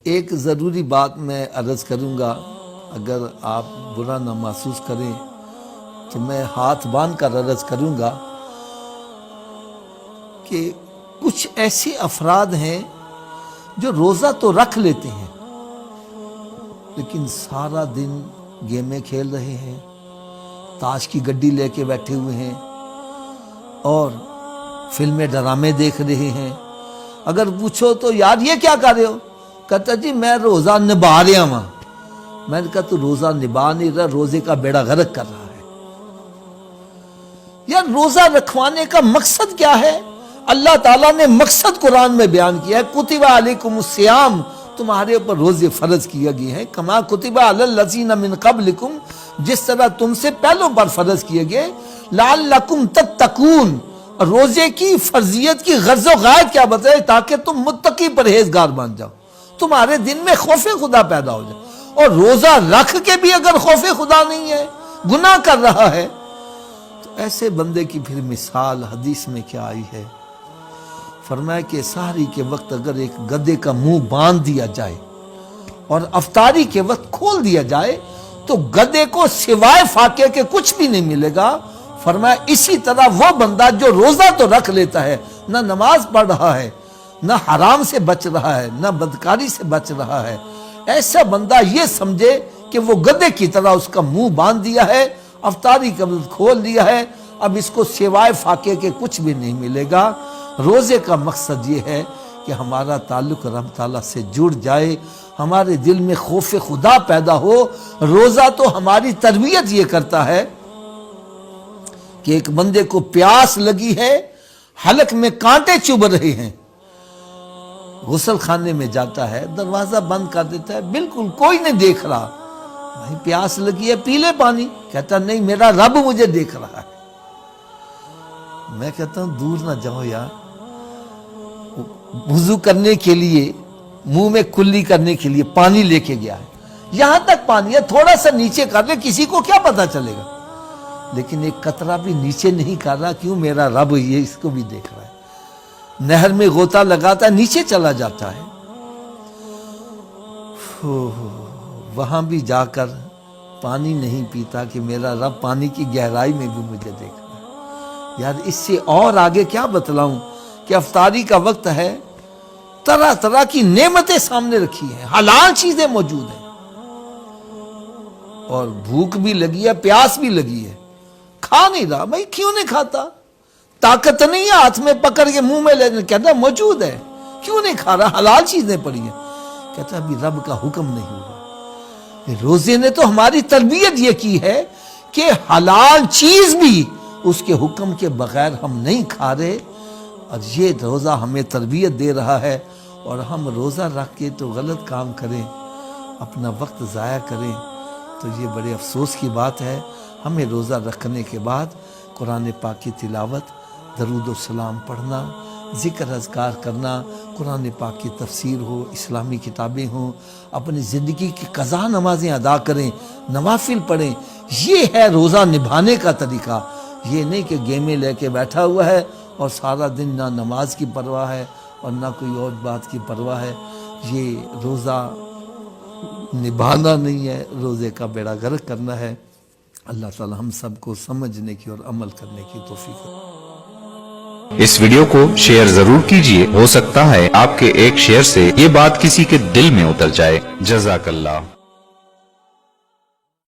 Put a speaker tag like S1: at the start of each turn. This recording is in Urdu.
S1: ایک ضروری بات میں عرض کروں گا، اگر آپ برا نہ محسوس کریں تو میں ہاتھ باندھ کر عرض کروں گا کہ کچھ ایسے افراد ہیں جو روزہ تو رکھ لیتے ہیں لیکن سارا دن گیمیں کھیل رہے ہیں، تاش کی گڈی لے کے بیٹھے ہوئے ہیں اور فلمیں ڈرامے دیکھ رہے ہیں۔ اگر پوچھو تو یار یہ کیا کر رہے ہو؟ کہتا جی میں روزہ نبھا رہا ہوں۔ میں نے کہا تو روزہ نبھا نہیں رہا، روزے کا بیڑا غرق کر رہا ہے۔ یار روزہ رکھوانے کا مقصد کیا ہے؟ اللہ تعالیٰ نے مقصد قرآن میں بیان کیا ہے، کتب علیکم الصیام، تمہارے اوپر روزے فرض کیے گئے ہیں، کما کتب علی الذین من قبلکم، جس طرح تم سے پہلوں پر فرض کیے گئے، لعلکم تتقون، روزے کی فرضیت کی غرض و غایت کیا بتائے؟ تاکہ تم متقی پرہیزگار بن جاؤ، تمہارے دل میں خوف خدا پیدا ہو جائے۔ اور روزہ رکھ کے بھی اگر خوف خدا نہیں ہے، گناہ کر رہا ہے، تو ایسے بندے کی پھر مثال حدیث میں کیا آئی ہے؟ فرمایا کہ سحری کے وقت اگر ایک گدھے کا منہ باندھ دیا جائے اور افطاری کے وقت کھول دیا جائے تو گدھے کو سوائے فاقے کے کچھ بھی نہیں ملے گا۔ فرمایا اسی طرح وہ بندہ جو روزہ تو رکھ لیتا ہے، نہ نماز پڑھ رہا ہے، نہ حرام سے بچ رہا ہے، نہ بدکاری سے بچ رہا ہے، ایسا بندہ یہ سمجھے کہ وہ گدھے کی طرح اس کا منہ باندھ دیا ہے، افطاری کا وقت کھول دیا ہے، اب اس کو سوائے فاقے کے کچھ بھی نہیں ملے گا۔ روزے کا مقصد یہ ہے کہ ہمارا تعلق رب تعالیٰ سے جڑ جائے، ہمارے دل میں خوف خدا پیدا ہو۔ روزہ تو ہماری تربیت یہ کرتا ہے کہ ایک بندے کو پیاس لگی ہے، حلق میں کانٹے چبھ رہے ہیں، غسل خانے میں جاتا ہے، دروازہ بند کر دیتا ہے، بالکل کوئی نہیں دیکھ رہا، بھائی پیاس لگی ہے پی لے پانی، کہتا نہیں میرا رب مجھے دیکھ رہا ہے۔ میں کہتا ہوں دور نہ جاؤ یار، وضو کرنے کے لیے منہ میں کلی کرنے کے لیے پانی لے کے گیا ہے، یہاں تک پانی ہے، تھوڑا سا نیچے کر لے، کسی کو کیا پتا چلے گا، لیکن ایک قطرہ بھی نیچے نہیں کر رہا، کیوں؟ میرا رب یہ اس کو بھی دیکھ رہا ہے۔ نہر میں غوطہ لگاتا ہے، نیچے چلا جاتا ہے، وہاں بھی جا کر پانی نہیں پیتا کہ میرا رب پانی کی گہرائی میں بھی مجھے دیکھ رہا ہے۔ یار اس سے اور آگے کیا بتلاؤں کہ افطاری کا وقت ہے، طرح طرح کی نعمتیں سامنے رکھی ہیں، حلال چیزیں موجود ہیں، اور بھوک بھی لگی ہے، پیاس بھی لگی ہے، کھا نہیں رہا، بھائی کیوں نہیں کھاتا؟ طاقت نہیں ہے ہاتھ میں پکڑ کے منہ میں لینے، کہتا موجود ہے، کیوں نہیں کھا رہا؟ حلال چیزیں پڑی ہیں، کہتا ابھی رب کا حکم نہیں ہوا۔ روزے نے تو ہماری تربیت یہ کی ہے کہ حلال چیز بھی اس کے حکم کے بغیر ہم نہیں کھا رہے، اور یہ روزہ ہمیں تربیت دے رہا ہے، اور ہم روزہ رکھ کے تو غلط کام کریں، اپنا وقت ضائع کریں، تو یہ بڑے افسوس کی بات ہے۔ ہمیں روزہ رکھنے کے بعد قرآن پاک کی تلاوت، درود و سلام پڑھنا، ذکر اذکار کرنا، قرآن پاک کی تفسیر ہو، اسلامی کتابیں ہوں، اپنی زندگی کی قضا نمازیں ادا کریں، نوافل پڑھیں، یہ ہے روزہ نبھانے کا طریقہ۔ یہ نہیں کہ گیمیں لے کے بیٹھا ہوا ہے اور سارا دن نہ نماز کی پرواہ ہے اور نہ کوئی اور بات کی پرواہ ہے، یہ روزہ نبھانا نہیں ہے، روزے کا بیڑا غرق کرنا ہے۔ اللہ تعالی ہم سب کو سمجھنے کی اور عمل کرنے کی توفیق دے۔
S2: اس ویڈیو کو شیئر ضرور کیجئے، ہو سکتا ہے آپ کے ایک شیئر سے یہ بات کسی کے دل میں اتر جائے۔ جزاک اللہ۔